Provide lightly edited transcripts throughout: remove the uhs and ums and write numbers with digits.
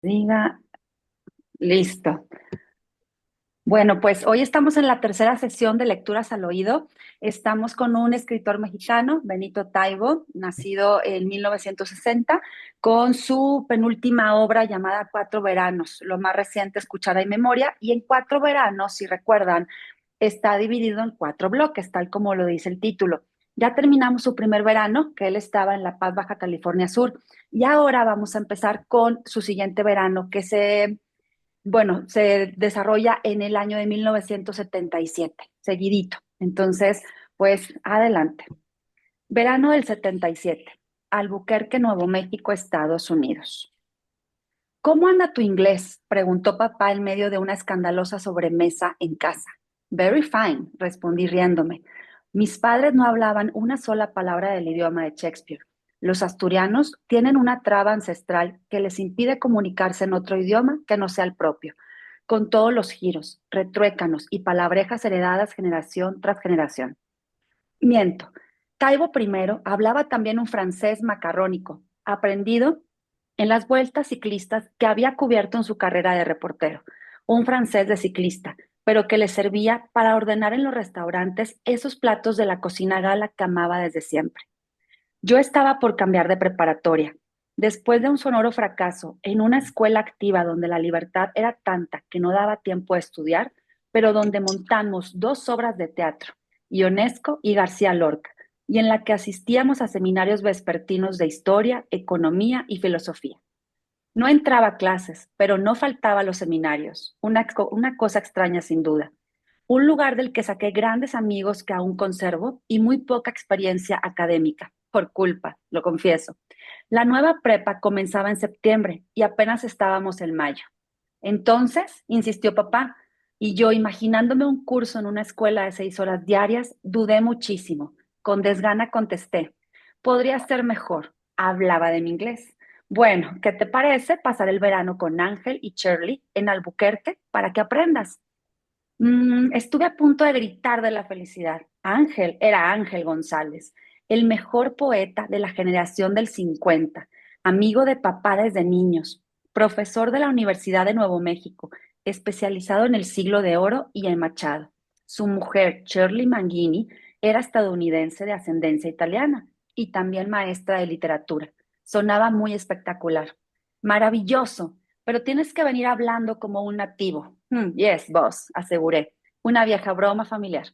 Diga, listo. Bueno, pues hoy estamos en la tercera sesión de lecturas al oído. Estamos con un escritor mexicano, Benito Taibo, nacido en 1960, con su penúltima obra llamada Cuatro Veranos, lo más reciente, Escuchada y Memoria. Y en Cuatro Veranos, si recuerdan, está dividido en cuatro bloques, tal como lo dice el título. Ya terminamos su primer verano, que él estaba en La Paz, Baja California Sur, y ahora vamos a empezar con su siguiente verano, se desarrolla en el año de 1977, seguidito. Entonces, pues adelante. Verano del 77, Albuquerque, Nuevo México, Estados Unidos. ¿Cómo anda tu inglés?, preguntó papá en medio de una escandalosa sobremesa en casa. Very fine, respondí riéndome. Mis padres no hablaban una sola palabra del idioma de Shakespeare. Los asturianos tienen una traba ancestral que les impide comunicarse en otro idioma que no sea el propio, con todos los giros, retruécanos y palabrejas heredadas generación tras generación. Miento. Taibo primero hablaba también un francés macarrónico, aprendido en las vueltas ciclistas que había cubierto en su carrera de reportero, un francés de ciclista, pero que le servía para ordenar en los restaurantes esos platos de la cocina gala que amaba desde siempre. Yo estaba por cambiar de preparatoria. Después de un sonoro fracaso en una escuela activa donde la libertad era tanta que no daba tiempo a estudiar, pero donde montamos dos obras de teatro, Ionesco y García Lorca, y en la que asistíamos a seminarios vespertinos de historia, economía y filosofía. No entraba a clases, pero no faltaba a los seminarios, una cosa extraña sin duda. Un lugar del que saqué grandes amigos que aún conservo y muy poca experiencia académica, por culpa, lo confieso. La nueva prepa comenzaba en septiembre y apenas estábamos en mayo. Entonces, insistió papá, y yo, imaginándome un curso en una escuela de 6 horas diarias, dudé muchísimo. Con desgana contesté, podría ser mejor. Hablaba de mi inglés. Bueno, ¿qué te parece pasar el verano con Ángel y Shirley en Albuquerque para que aprendas? Estuve a punto de gritar de la felicidad. Ángel era Ángel González, el mejor poeta de la generación del 50, amigo de papá desde niños, profesor de la Universidad de Nuevo México, especializado en el Siglo de Oro y en Machado. Su mujer, Shirley Manghini, era estadounidense de ascendencia italiana y también maestra de literatura. Sonaba muy espectacular. Maravilloso, pero tienes que venir hablando como un nativo. Yes, boss, aseguré. Una vieja broma familiar.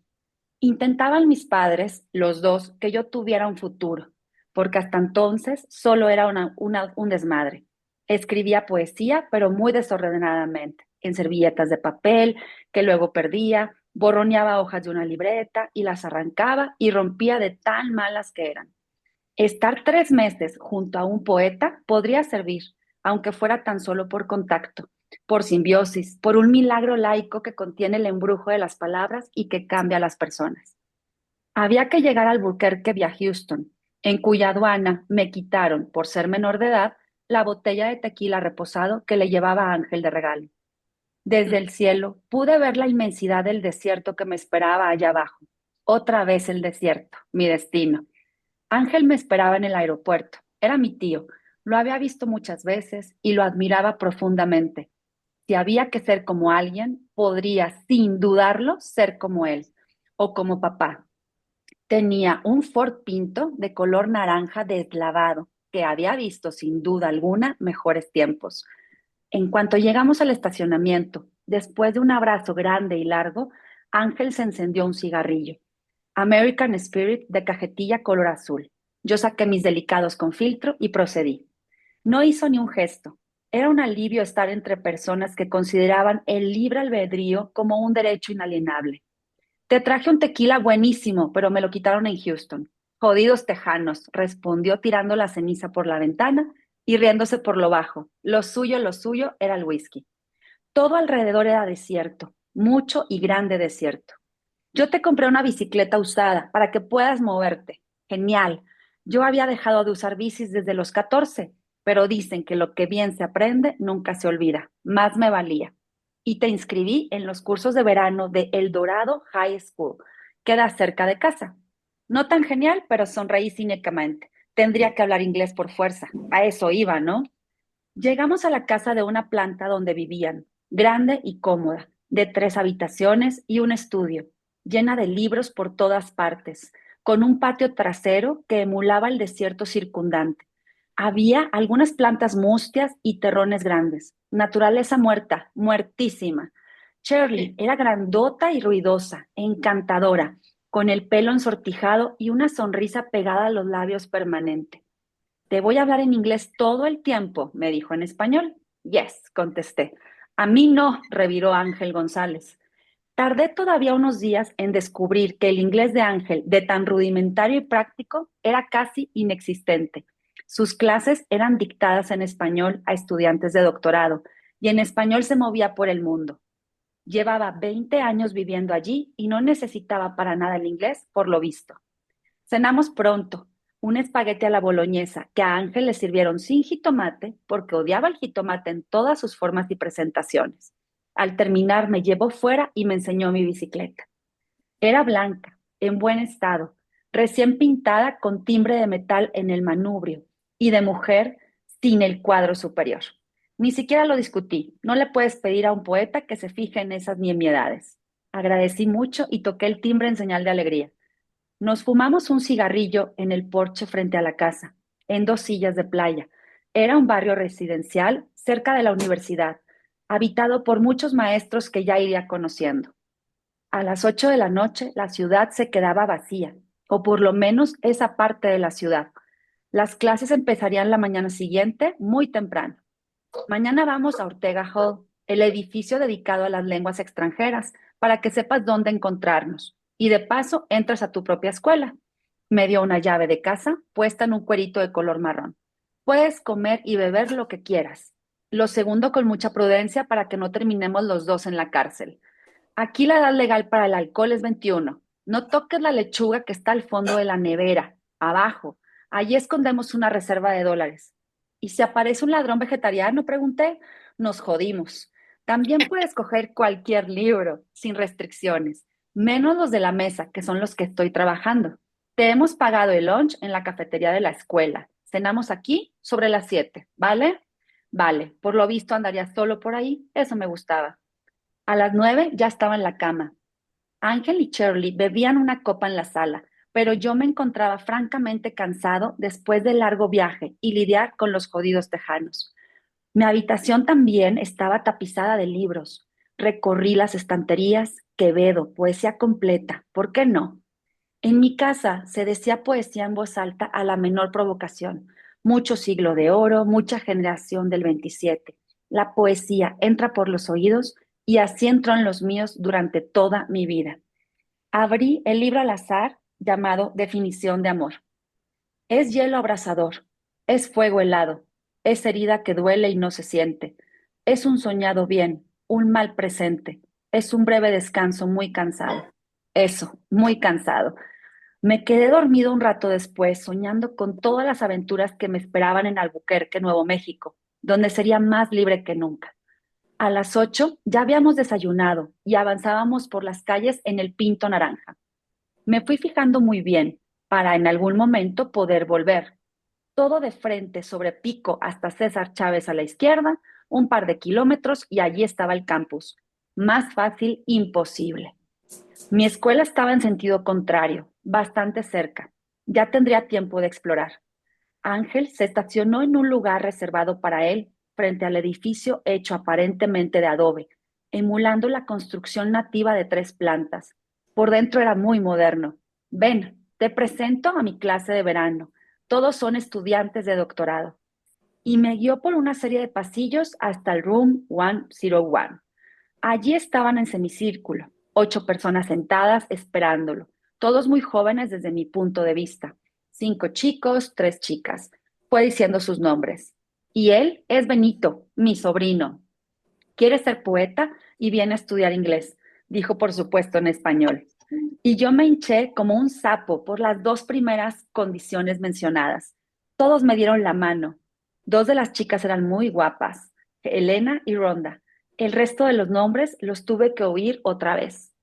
Intentaban mis padres, los dos, que yo tuviera un futuro, porque hasta entonces solo era un desmadre. Escribía poesía, pero muy desordenadamente, en servilletas de papel, que luego perdía, borroneaba hojas de una libreta y las arrancaba y rompía de tan malas que eran. Estar 3 meses junto a un poeta podría servir, aunque fuera tan solo por contacto, por simbiosis, por un milagro laico que contiene el embrujo de las palabras y que cambia a las personas. Había que llegar al Albuquerque vía Houston, en cuya aduana me quitaron, por ser menor de edad, la botella de tequila reposado que le llevaba Ángel de regalo. Desde el cielo pude ver la inmensidad del desierto que me esperaba allá abajo. Otra vez el desierto, mi destino. Ángel me esperaba en el aeropuerto. Era mi tío. Lo había visto muchas veces y lo admiraba profundamente. Si había que ser como alguien, podría, sin dudarlo, ser como él o como papá. Tenía un Ford Pinto de color naranja deslavado que había visto, sin duda alguna, mejores tiempos. En cuanto llegamos al estacionamiento, después de un abrazo grande y largo, Ángel se encendió un cigarrillo. American Spirit de cajetilla color azul. Yo saqué mis delicados con filtro y procedí. No hizo ni un gesto. Era un alivio estar entre personas que consideraban el libre albedrío como un derecho inalienable. Te traje un tequila buenísimo, pero me lo quitaron en Houston. Jodidos tejanos, respondió tirando la ceniza por la ventana y riéndose por lo bajo. Lo suyo era el whisky. Todo alrededor era desierto, mucho y grande desierto. Yo te compré una bicicleta usada para que puedas moverte. Genial. Yo había dejado de usar bicis desde los 14, pero dicen que lo que bien se aprende nunca se olvida. Más me valía. Y te inscribí en los cursos de verano de El Dorado High School. Queda cerca de casa. No tan genial, pero sonreí cínicamente. Tendría que hablar inglés por fuerza. A eso iba, ¿no? Llegamos a la casa de una planta donde vivían, grande y cómoda, de 3 habitaciones y un estudio, llena de libros por todas partes, con un patio trasero que emulaba el desierto circundante. Había algunas plantas mustias y terrones grandes, naturaleza muerta, muertísima. Shirley era grandota y ruidosa, encantadora, con el pelo ensortijado y una sonrisa pegada a los labios permanente. Te voy a hablar en inglés todo el tiempo, me dijo en español. Yes, contesté. A mí no, reviró Ángel González. Tardé todavía unos días en descubrir que el inglés de Ángel, de tan rudimentario y práctico, era casi inexistente. Sus clases eran dictadas en español a estudiantes de doctorado y en español se movía por el mundo. Llevaba 20 años viviendo allí y no necesitaba para nada el inglés, por lo visto. Cenamos pronto, un espagueti a la boloñesa que a Ángel le sirvieron sin jitomate porque odiaba el jitomate en todas sus formas y presentaciones. Al terminar me llevó fuera y me enseñó mi bicicleta. Era blanca, en buen estado, recién pintada con timbre de metal en el manubrio y de mujer sin el cuadro superior. Ni siquiera lo discutí. No le puedes pedir a un poeta que se fije en esas nimiedades. Agradecí mucho y toqué el timbre en señal de alegría. Nos fumamos un cigarrillo en el porche frente a la casa, en 2 sillas de playa. Era un barrio residencial cerca de la universidad, habitado por muchos maestros que ya iría conociendo. A las 8 de la noche la ciudad se quedaba vacía, o por lo menos esa parte de la ciudad. Las clases empezarían la mañana siguiente, muy temprano. Mañana vamos a Ortega Hall, el edificio dedicado a las lenguas extranjeras, para que sepas dónde encontrarnos. Y de paso, entras a tu propia escuela. Me dio una llave de casa puesta en un cuerito de color marrón. Puedes comer y beber lo que quieras. Lo segundo con mucha prudencia para que no terminemos los dos en la cárcel. Aquí la edad legal para el alcohol es 21. No toques la lechuga que está al fondo de la nevera, abajo. Allí escondemos una reserva de dólares. ¿Y si aparece un ladrón vegetariano? Pregunté. Nos jodimos. También puedes coger cualquier libro, sin restricciones, menos los de la mesa, que son los que estoy trabajando. Te hemos pagado el lunch en la cafetería de la escuela. Cenamos aquí sobre las 7, ¿vale? Vale, por lo visto andaría solo por ahí. Eso me gustaba. A las 9 ya estaba en la cama. Ángel y Shirley bebían una copa en la sala, pero yo me encontraba francamente cansado después del largo viaje y lidiar con los jodidos tejanos. Mi habitación también estaba tapizada de libros. Recorrí las estanterías, Quevedo, poesía completa, ¿por qué no? En mi casa se decía poesía en voz alta a la menor provocación. Mucho siglo de oro, mucha generación del 27. La poesía entra por los oídos y así entró en los míos durante toda mi vida. Abrí el libro al azar llamado Definición de amor. Es hielo abrasador, es fuego helado, es herida que duele y no se siente, es un soñado bien, un mal presente, es un breve descanso muy cansado. Eso, muy cansado. Me quedé dormido un rato después, soñando con todas las aventuras que me esperaban en Albuquerque, Nuevo México, donde sería más libre que nunca. A las 8 ya habíamos desayunado y avanzábamos por las calles en el Pinto Naranja. Me fui fijando muy bien para en algún momento poder volver. Todo de frente sobre Pico hasta César Chávez a la izquierda, un par de kilómetros y allí estaba el campus. Más fácil, imposible. Mi escuela estaba en sentido contrario, bastante cerca. Ya tendría tiempo de explorar. Ángel se estacionó en un lugar reservado para él, frente al edificio hecho aparentemente de adobe, emulando la construcción nativa de 3 plantas. Por dentro era muy moderno. Ven, te presento a mi clase de verano. Todos son estudiantes de doctorado. Y me guió por una serie de pasillos hasta el Room 101. Allí estaban en semicírculo, 8 personas sentadas esperándolo, todos muy jóvenes desde mi punto de vista. 5 chicos, 3 chicas. Fue diciendo sus nombres. Y él es Benito, mi sobrino. Quiere ser poeta y viene a estudiar inglés, dijo por supuesto en español. Y yo me hinché como un sapo por las 2 primeras condiciones mencionadas. Todos me dieron la mano. 2 de las chicas eran muy guapas, Elena y Rhonda. El resto de los nombres los tuve que oír otra vez.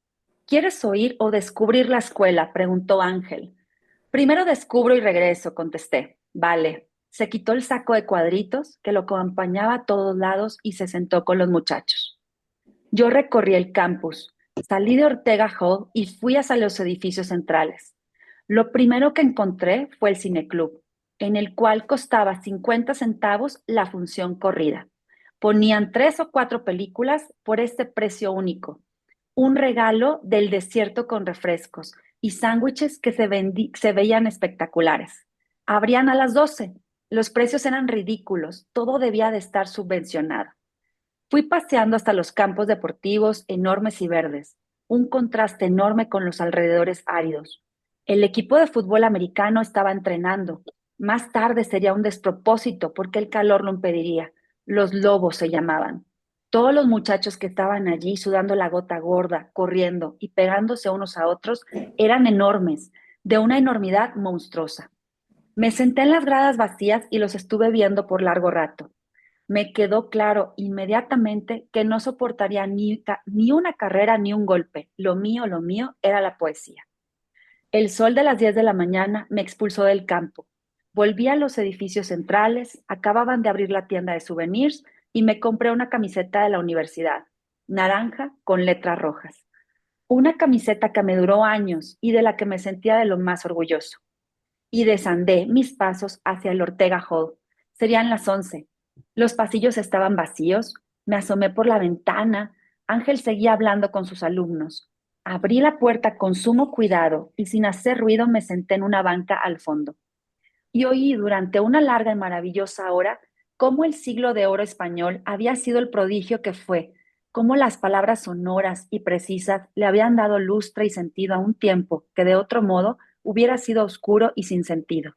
¿Quieres oír o descubrir la escuela?, preguntó Ángel. Primero descubro y regreso, contesté. Vale. Se quitó el saco de cuadritos que lo acompañaba a todos lados y se sentó con los muchachos. Yo recorrí el campus, salí de Ortega Hall y fui hacia los edificios centrales. Lo primero que encontré fue el cineclub, en el cual costaba 50 centavos la función corrida. Ponían 3 o 4 películas por este precio único. Un regalo del desierto con refrescos y sándwiches que se veían espectaculares. Abrían a las 12. Los precios eran ridículos. Todo debía de estar subvencionado. Fui paseando hasta los campos deportivos enormes y verdes, un contraste enorme con los alrededores áridos. El equipo de fútbol americano estaba entrenando. Más tarde sería un despropósito porque el calor lo impediría. Los lobos se llamaban. Todos los muchachos que estaban allí sudando la gota gorda, corriendo y pegándose unos a otros, eran enormes, de una enormidad monstruosa. Me senté en las gradas vacías y los estuve viendo por largo rato. Me quedó claro inmediatamente que no soportaría ni una carrera ni un golpe. Lo mío era la poesía. El sol de las 10 de la mañana me expulsó del campo. Volví a los edificios centrales, acababan de abrir la tienda de souvenirs y me compré una camiseta de la universidad, naranja con letras rojas. Una camiseta que me duró años y de la que me sentía de lo más orgulloso. Y desandé mis pasos hacia el Ortega Hall. Serían las 11. Los pasillos estaban vacíos. Me asomé por la ventana. Ángel seguía hablando con sus alumnos. Abrí la puerta con sumo cuidado y sin hacer ruido me senté en una banca al fondo. Y oí durante una larga y maravillosa hora cómo el siglo de oro español había sido el prodigio que fue, cómo las palabras sonoras y precisas le habían dado lustre y sentido a un tiempo que de otro modo hubiera sido oscuro y sin sentido.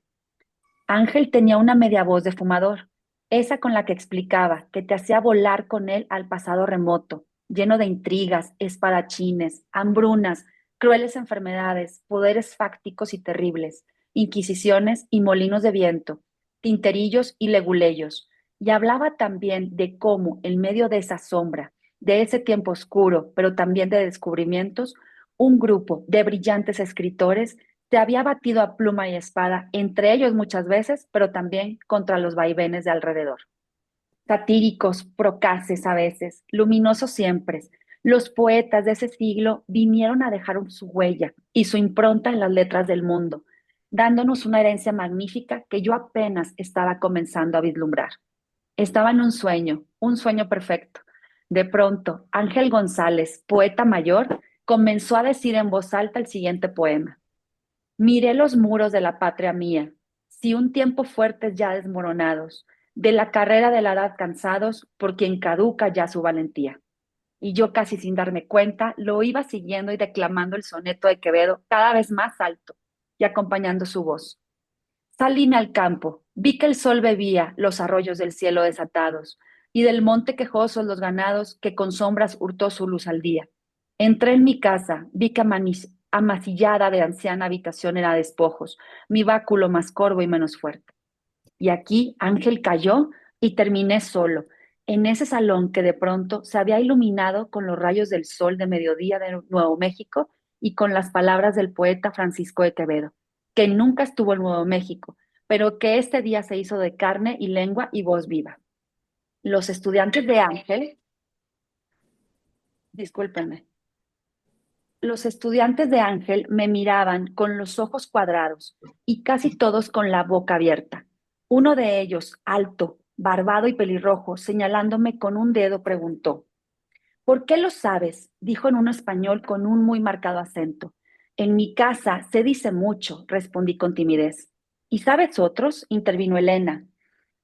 Ángel tenía una media voz de fumador, esa con la que explicaba, que te hacía volar con él al pasado remoto, lleno de intrigas, espadachines, hambrunas, crueles enfermedades, poderes fácticos y terribles, inquisiciones y molinos de viento, tinterillos y leguleyos. Y hablaba también de cómo, en medio de esa sombra, de ese tiempo oscuro, pero también de descubrimientos, un grupo de brillantes escritores se había batido a pluma y espada, entre ellos muchas veces, pero también contra los vaivenes de alrededor. Satíricos, procaces a veces, luminosos siempre, los poetas de ese siglo vinieron a dejar su huella y su impronta en las letras del mundo, dándonos una herencia magnífica que yo apenas estaba comenzando a vislumbrar. Estaba en un sueño perfecto. De pronto, Ángel González, poeta mayor, comenzó a decir en voz alta el siguiente poema. Miré los muros de la patria mía, si un tiempo fuertes ya desmoronados, de la carrera de la edad cansados, por quien caduca ya su valentía. Y yo casi sin darme cuenta lo iba siguiendo y declamando el soneto de Quevedo cada vez más alto y acompañando su voz. Salíme al campo, vi que el sol bebía los arroyos del cielo desatados, y del monte quejosos los ganados que con sombras hurtó su luz al día. Entré en mi casa, vi que amasillada de anciana habitación era despojos, mi báculo más corvo y menos fuerte. Y aquí Ángel cayó y terminé solo, en ese salón que de pronto se había iluminado con los rayos del sol de mediodía de Nuevo México y con las palabras del poeta Francisco de Quevedo, que nunca estuvo en Nuevo México, pero que este día se hizo de carne y lengua y voz viva. Los estudiantes de Ángel, discúlpenme, los estudiantes de Ángel me miraban con los ojos cuadrados y casi todos con la boca abierta. Uno de ellos, alto, barbado y pelirrojo, señalándome con un dedo, preguntó, ¿por qué lo sabes? Dijo en un español con un muy marcado acento. En mi casa se dice mucho, respondí con timidez. ¿Y sabes otros? Intervino Elena.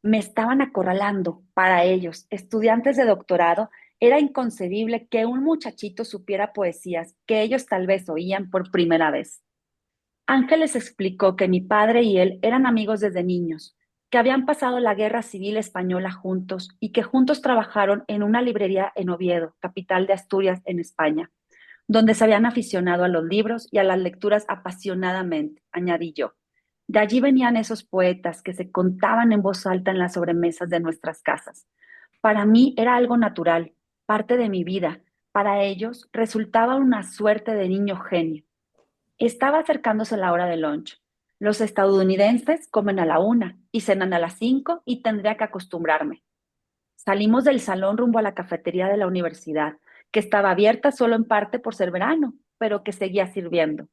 Me estaban acorralando. Para ellos, estudiantes de doctorado, era inconcebible que un muchachito supiera poesías que ellos tal vez oían por primera vez. Ángeles explicó que mi padre y él eran amigos desde niños, que habían pasado la Guerra Civil Española juntos y que juntos trabajaron en una librería en Oviedo, capital de Asturias, en España, donde se habían aficionado a los libros y a las lecturas apasionadamente, añadí yo. De allí venían esos poetas que se contaban en voz alta en las sobremesas de nuestras casas. Para mí era algo natural, parte de mi vida. Para ellos resultaba una suerte de niño genio. Estaba acercándose la hora de lunch. Los estadounidenses comen a la 1 y cenan a las 5 y tendría que acostumbrarme. Salimos del salón rumbo a la cafetería de la universidad, que estaba abierta solo en parte por ser verano, pero que seguía sirviendo.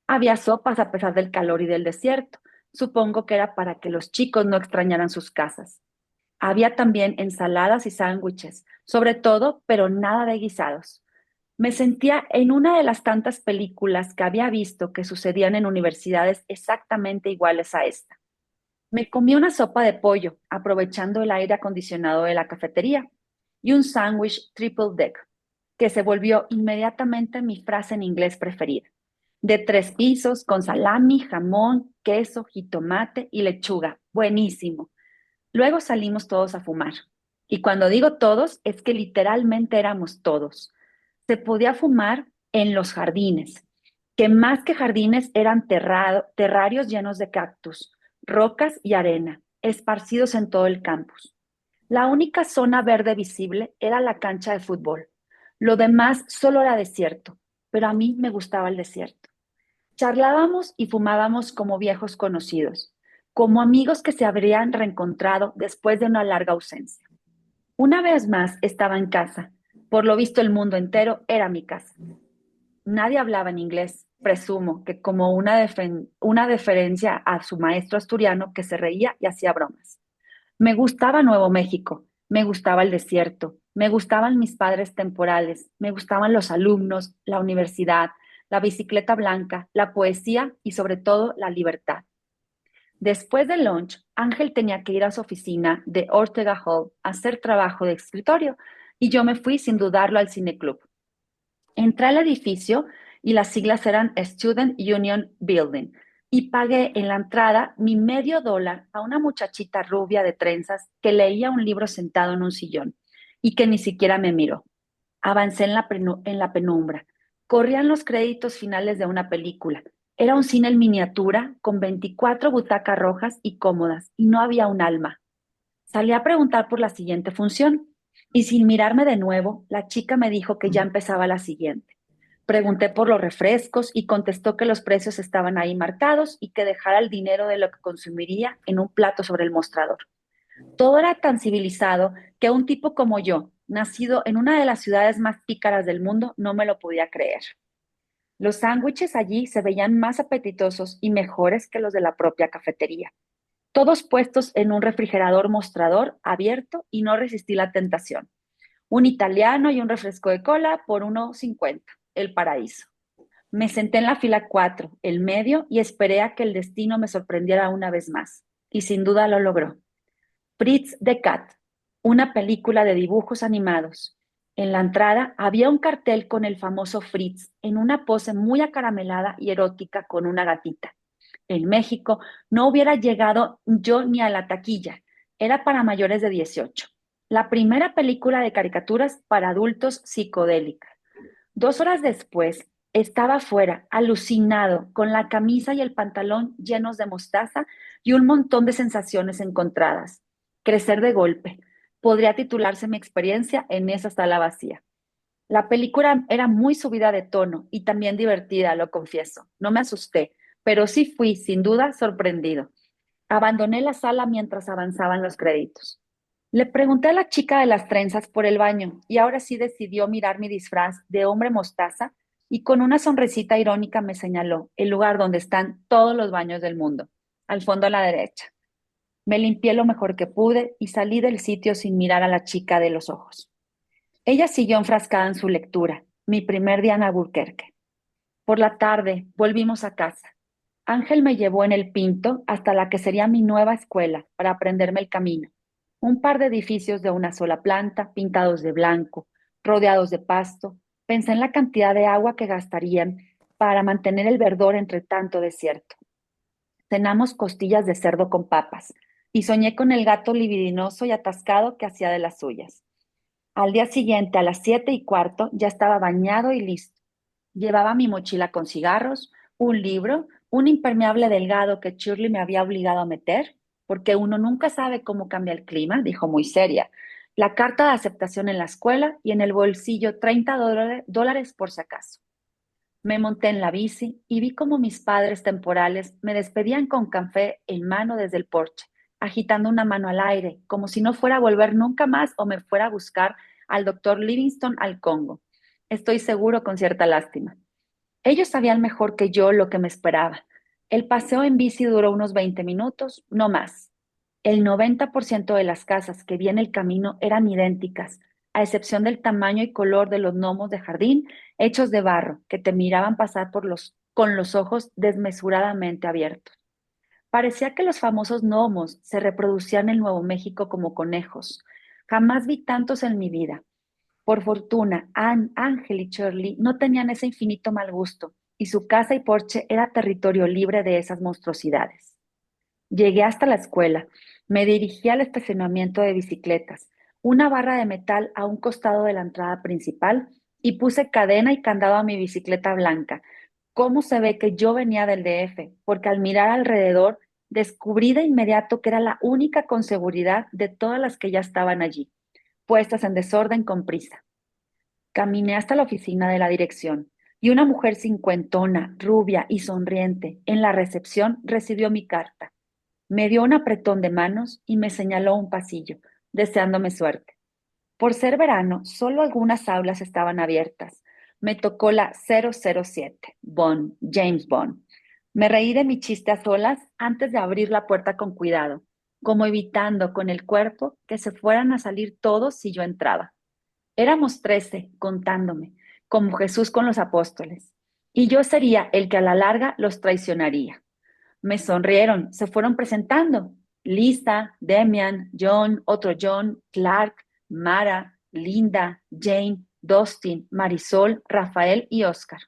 Había sopas a pesar del calor y del desierto. Supongo que era para que los chicos no extrañaran sus casas. Había también ensaladas y sándwiches, sobre todo, pero nada de guisados. Me sentía en una de las tantas películas que había visto que sucedían en universidades exactamente iguales a esta. Me comí una sopa de pollo, aprovechando el aire acondicionado de la cafetería, y un sándwich triple deck, que se volvió inmediatamente mi frase en inglés preferida. De 3 pisos, con salami, jamón, queso, jitomate y lechuga. Buenísimo. Luego salimos todos a fumar. Y cuando digo todos, es que literalmente éramos todos. Se podía fumar en los jardines, que más que jardines eran terrarios llenos de cactus, rocas y arena, esparcidos en todo el campus. La única zona verde visible era la cancha de fútbol. Lo demás solo era desierto, pero a mí me gustaba el desierto. Charlábamos y fumábamos como viejos conocidos, como amigos que se habrían reencontrado después de una larga ausencia. Una vez más estaba en casa. Por lo visto el mundo entero era mi casa. Nadie hablaba en inglés, presumo que como una deferencia a su maestro asturiano que se reía y hacía bromas. Me gustaba Nuevo México, me gustaba el desierto, me gustaban mis padres temporales, me gustaban los alumnos, la universidad, la bicicleta blanca, la poesía y sobre todo la libertad. Después del lunch, Ángel tenía que ir a su oficina de Ortega Hall a hacer trabajo de escritorio y yo me fui sin dudarlo al cineclub. Entré al edificio y las siglas eran Student Union Building y pagué en la entrada mi $0.50 a una muchachita rubia de trenzas que leía un libro sentado en un sillón y que ni siquiera me miró. Avancé en la penumbra. Corrían los créditos finales de una película. Era un cine en miniatura con 24 butacas rojas y cómodas y no había un alma. Salí a preguntar por la siguiente función y sin mirarme de nuevo, la chica me dijo que ya empezaba la siguiente. Pregunté por los refrescos y contestó que los precios estaban ahí marcados y que dejara el dinero de lo que consumiría en un plato sobre el mostrador. Todo era tan civilizado que un tipo como yo, nacido en una de las ciudades más pícaras del mundo, no me lo podía creer. Los sándwiches allí se veían más apetitosos y mejores que los de la propia cafetería, todos puestos en un refrigerador mostrador abierto y no resistí la tentación. Un italiano y un refresco de cola por 1.50, el paraíso. Me senté en la fila 4, el medio, y esperé a que el destino me sorprendiera una vez más. Y sin duda lo logró. Fritz the Cat, una película de dibujos animados. En la entrada había un cartel con el famoso Fritz en una pose muy acaramelada y erótica con una gatita. En México no hubiera llegado yo ni a la taquilla. Era para mayores de 18. La primera película de caricaturas para adultos psicodélica. 2 horas después, estaba afuera, alucinado, con la camisa y el pantalón llenos de mostaza y un montón de sensaciones encontradas. Crecer de golpe. Podría titularse mi experiencia en esa sala vacía. La película era muy subida de tono y también divertida, lo confieso. No me asusté, pero sí fui, sin duda, sorprendido. Abandoné la sala mientras avanzaban los créditos. Le pregunté a la chica de las trenzas por el baño y ahora sí decidió mirar mi disfraz de hombre mostaza y con una sonrisita irónica me señaló el lugar donde están todos los baños del mundo, al fondo a la derecha. Me limpié lo mejor que pude y salí del sitio sin mirar a la chica de los ojos. Ella siguió enfrascada en su lectura, mi primer día en Albuquerque. Por la tarde volvimos a casa. Ángel me llevó en el Pinto hasta la que sería mi nueva escuela para aprenderme el camino. Un par de edificios de una sola planta, pintados de blanco, rodeados de pasto. Pensé en la cantidad de agua que gastarían para mantener el verdor entre tanto desierto. Cenamos costillas de cerdo con papas y soñé con el gato libidinoso y atascado que hacía de las suyas. Al día siguiente, a las 7:15, ya estaba bañado y listo. Llevaba mi mochila con cigarros, un libro, un impermeable delgado que Shirley me había obligado a meter, porque uno nunca sabe cómo cambia el clima, dijo muy seria. La carta de aceptación en la escuela y en el bolsillo $30 por si acaso. Me monté en la bici y vi cómo mis padres temporales me despedían con café en mano desde el porche, agitando una mano al aire, como si no fuera a volver nunca más o me fuera a buscar al doctor Livingstone al Congo. Estoy seguro con cierta lástima. Ellos sabían mejor que yo lo que me esperaba. El paseo en bici duró unos 20 minutos, no más. El 90% de las casas que vi en el camino eran idénticas, a excepción del tamaño y color de los gnomos de jardín hechos de barro que te miraban pasar con los ojos desmesuradamente abiertos. Parecía que los famosos gnomos se reproducían en Nuevo México como conejos. Jamás vi tantos en mi vida. Por fortuna, Anne, Ángel y Shirley no tenían ese infinito mal gusto, y su casa y porche era territorio libre de esas monstruosidades. Llegué hasta la escuela, me dirigí al estacionamiento de bicicletas, una barra de metal a un costado de la entrada principal, y puse cadena y candado a mi bicicleta blanca. ¿Cómo se ve que yo venía del DF? Porque al mirar alrededor descubrí de inmediato que era la única con seguridad de todas las que ya estaban allí, puestas en desorden con prisa. Caminé hasta la oficina de la dirección y una mujer cincuentona, rubia y sonriente, en la recepción recibió mi carta. Me dio un apretón de manos y me señaló un pasillo, deseándome suerte. Por ser verano, solo algunas aulas estaban abiertas. Me tocó la 007, Bond, James Bond. Me reí de mi chiste a solas antes de abrir la puerta con cuidado, como evitando con el cuerpo que se fueran a salir todos si yo entraba. Éramos 13, contándome, como Jesús con los apóstoles, y yo sería el que a la larga los traicionaría. Me sonrieron, se fueron presentando. Lisa, Demian, John, otro John, Clark, Mara, Linda, Jane, Dustin, Marisol, Rafael y Oscar.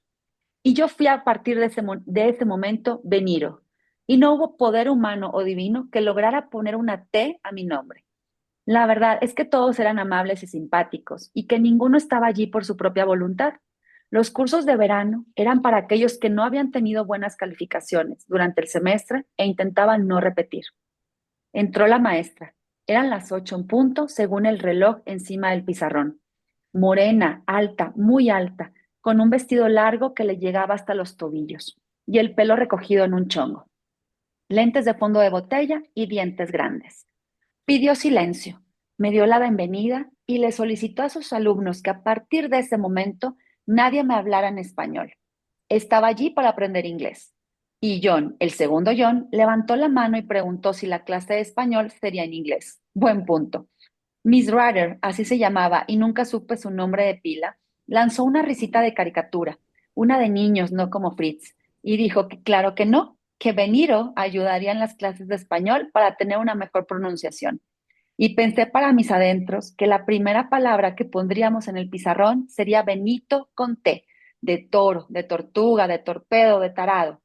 Y yo fui a partir de ese momento Beniro. Y no hubo poder humano o divino que lograra poner una T a mi nombre. La verdad es que todos eran amables y simpáticos y que ninguno estaba allí por su propia voluntad. Los cursos de verano eran para aquellos que no habían tenido buenas calificaciones durante el semestre e intentaban no repetir. Entró la maestra. Eran las 8 en punto, según el reloj encima del pizarrón. Morena, alta, muy alta, con un vestido largo que le llegaba hasta los tobillos y el pelo recogido en un chongo, lentes de fondo de botella y dientes grandes. Pidió silencio, me dio la bienvenida y le solicitó a sus alumnos que a partir de ese momento nadie me hablara en español. Estaba allí para aprender inglés. Y John, el segundo John, levantó la mano y preguntó si la clase de español sería en inglés. Buen punto. Miss Ryder, así se llamaba y nunca supe su nombre de pila, lanzó una risita de caricatura, una de niños, no como Fritz, y dijo que claro que no, que Beniro ayudaría en las clases de español para tener una mejor pronunciación. Y pensé para mis adentros que la primera palabra que pondríamos en el pizarrón sería Benito con T, de toro, de tortuga, de torpedo, de tarado.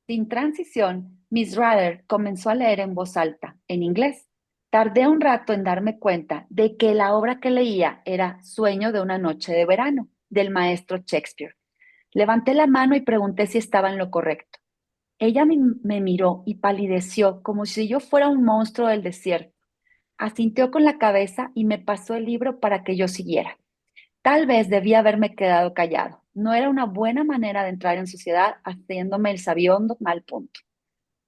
Sin transición, Miss Ryder comenzó a leer en voz alta, en inglés. Tardé un rato en darme cuenta de que la obra que leía era Sueño de una noche de verano, del maestro Shakespeare. Levanté la mano y pregunté si estaba en lo correcto. Ella me miró y palideció como si yo fuera un monstruo del desierto. Asintió con la cabeza y me pasó el libro para que yo siguiera. Tal vez debía haberme quedado callado. No era una buena manera de entrar en sociedad haciéndome el sabiondo mal punto.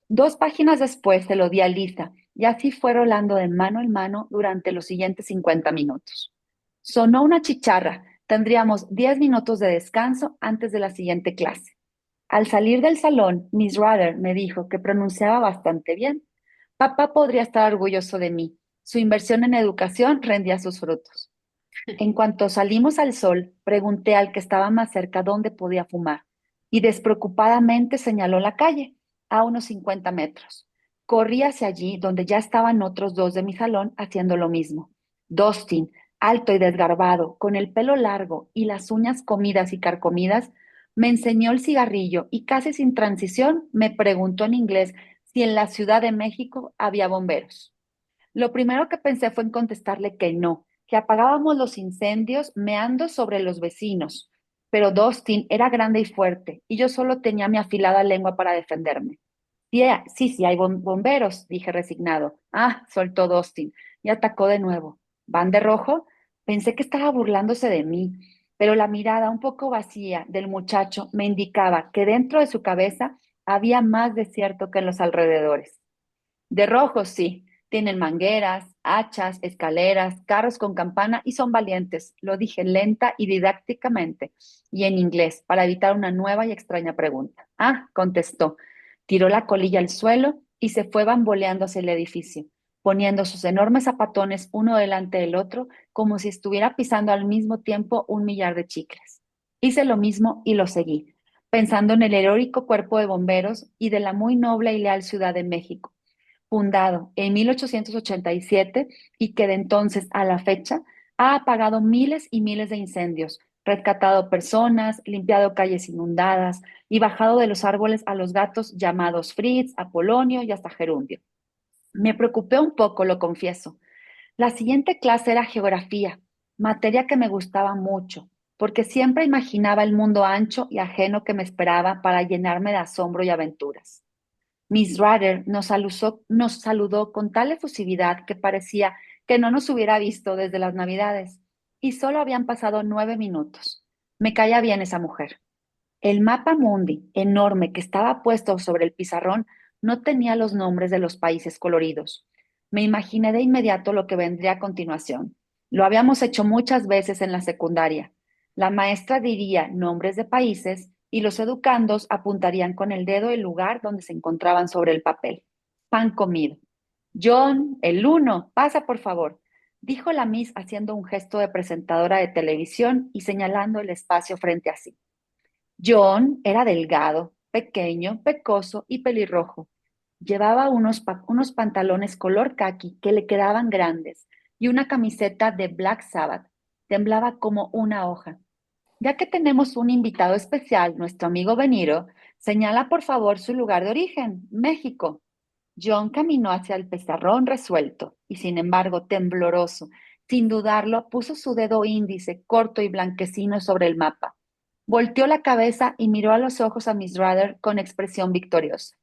2 páginas después se lo di a Lisa y así fue rolando de mano en mano durante los siguientes 50 minutos. Sonó una chicharra. Tendríamos 10 minutos de descanso antes de la siguiente clase. Al salir del salón, Miss Ruther me dijo que pronunciaba bastante bien. Papá podría estar orgulloso de mí. Su inversión en educación rendía sus frutos. En cuanto salimos al sol, pregunté al que estaba más cerca dónde podía fumar y despreocupadamente señaló la calle, a unos 50 metros. Corrí hacia allí, donde ya estaban otros dos de mi salón haciendo lo mismo. Dustin, alto y desgarbado, con el pelo largo y las uñas comidas y carcomidas, me enseñó el cigarrillo y casi sin transición me preguntó en inglés si en la Ciudad de México había bomberos. Lo primero que pensé fue en contestarle que no, que apagábamos los incendios meando sobre los vecinos. Pero Dustin era grande y fuerte, y yo solo tenía mi afilada lengua para defenderme. Sí, sí, sí, hay bomberos, dije resignado. Ah, soltó Dustin y atacó de nuevo. ¿Van de rojo? Pensé que estaba burlándose de mí. pero la mirada un poco vacía del muchacho me indicaba que dentro de su cabeza había más desierto que en los alrededores. De rojo, sí. Tienen mangueras, hachas, escaleras, carros con campana y son valientes. Lo dije lenta y didácticamente y en inglés para evitar una nueva y extraña pregunta. Ah, contestó. Tiró la colilla al suelo y se fue bamboleando hacia el edificio, poniendo sus enormes zapatones uno delante del otro como si estuviera pisando al mismo tiempo un millar de chicles. Hice lo mismo y lo seguí, pensando en el heroico cuerpo de bomberos y de la muy noble y leal Ciudad de México fundado en 1887 y que de entonces a la fecha ha apagado miles y miles de incendios, rescatado personas, limpiado calles inundadas y bajado de los árboles a los gatos llamados Fritz, Apolonio y hasta Gerundio. Me preocupé un poco, lo confieso. La siguiente clase era geografía, materia que me gustaba mucho, porque siempre imaginaba el mundo ancho y ajeno que me esperaba para llenarme de asombro y aventuras. Miss Rader nos saludó con tal efusividad que parecía que no nos hubiera visto desde las Navidades, y solo habían pasado 9 minutos. Me caía bien esa mujer. El mapa mundi, enorme que estaba puesto sobre el pizarrón, no tenía los nombres de los países coloridos. Me imaginé de inmediato lo que vendría a continuación. Lo habíamos hecho muchas veces en la secundaria. La maestra diría nombres de países y los educandos apuntarían con el dedo el lugar donde se encontraban sobre el papel. Pan comido. John, el uno, pasa por favor, dijo la Miss haciendo un gesto de presentadora de televisión y señalando el espacio frente a sí. John era delgado, pequeño, pecoso y pelirrojo. Llevaba unos pantalones color caqui que le quedaban grandes y una camiseta de Black Sabbath. Temblaba como una hoja. Ya que tenemos un invitado especial, nuestro amigo Beniro, señala por favor su lugar de origen, México. John caminó hacia el pizarrón resuelto y, sin embargo, tembloroso. Sin dudarlo, puso su dedo índice corto y blanquecino sobre el mapa. Volteó la cabeza y miró a los ojos a Miss Ruther con expresión victoriosa.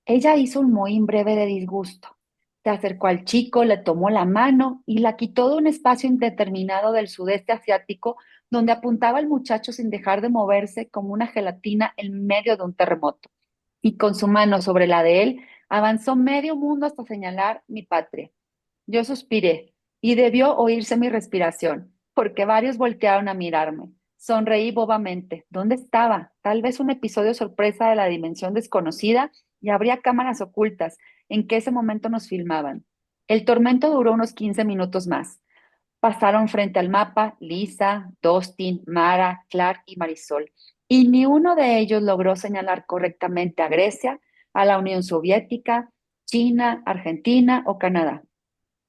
Ella hizo un mohín breve de disgusto. Se acercó al chico, le tomó la mano y la quitó de un espacio indeterminado del sudeste asiático donde apuntaba el muchacho sin dejar de moverse como una gelatina en medio de un terremoto. Y con su mano sobre la de él, avanzó medio mundo hasta señalar mi patria. Yo suspiré y debió oírse mi respiración, porque varios voltearon a mirarme. Sonreí bobamente. ¿Dónde estaba? Tal vez un episodio sorpresa de la dimensión desconocida y habría cámaras ocultas en que ese momento nos filmaban. El tormento duró unos 15 minutos más. Pasaron frente al mapa Lisa, Dustin, Mara, Clark y Marisol, y ni uno de ellos logró señalar correctamente a Grecia, a la Unión Soviética, China, Argentina o Canadá.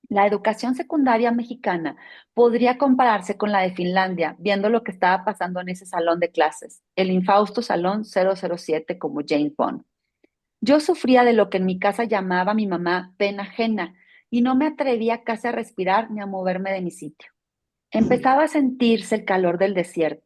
La educación secundaria mexicana podría compararse con la de Finlandia, viendo lo que estaba pasando en ese salón de clases, el infausto Salón 007 como Jane Bond. Yo sufría de lo que en mi casa llamaba mi mamá pena ajena y no me atrevía casi a respirar ni a moverme de mi sitio. Empezaba a sentirse el calor del desierto,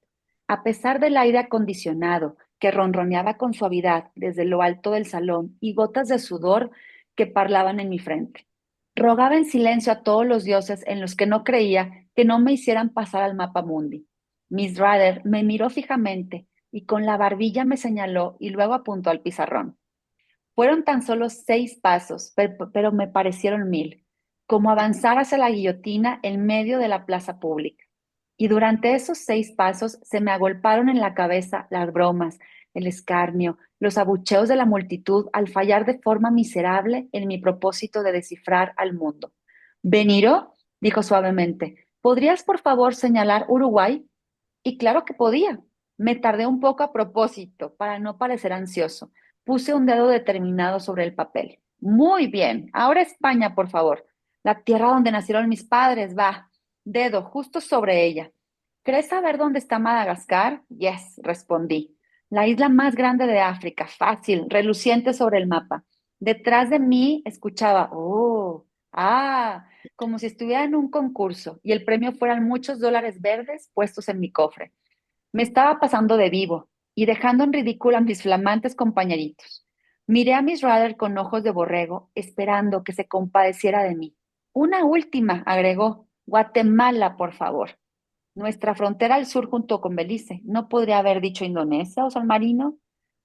a pesar del aire acondicionado que ronroneaba con suavidad desde lo alto del salón y gotas de sudor que parlaban en mi frente. Rogaba en silencio a todos los dioses en los que no creía que no me hicieran pasar al mapa mundi. Miss Rader me miró fijamente y con la barbilla me señaló y luego apuntó al pizarrón. Fueron tan solo 6 pasos, pero me parecieron mil, como avanzar hacia la guillotina en medio de la plaza pública. Y durante esos 6 pasos se me agolparon en la cabeza las bromas, el escarnio, los abucheos de la multitud al fallar de forma miserable en mi propósito de descifrar al mundo. Beniro, dijo suavemente, ¿podrías por favor señalar Uruguay? Y claro que podía. Me tardé un poco a propósito para no parecer ansioso. Puse un dedo determinado sobre el papel. Muy bien. Ahora España, por favor. La tierra donde nacieron mis padres. Va. Dedo justo sobre ella. ¿Crees saber dónde está Madagascar? Yes, respondí. La isla más grande de África. Fácil, reluciente sobre el mapa. Detrás de mí escuchaba, oh, ah, como si estuviera en un concurso y el premio fueran muchos dólares verdes puestos en mi cofre. Me estaba pasando de vivo y dejando en ridículo a mis flamantes compañeritos. Miré a Miss Ruther con ojos de borrego, esperando que se compadeciera de mí. Una última, agregó. Guatemala, por favor. Nuestra frontera al sur junto con Belice. No podría haber dicho Indonesia o San Marino.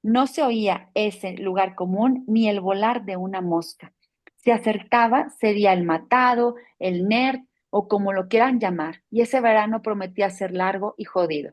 No se oía ese lugar común ni el volar de una mosca. Si acertaba, sería el matado, el nerd o como lo quieran llamar. Y ese verano prometía ser largo y jodido.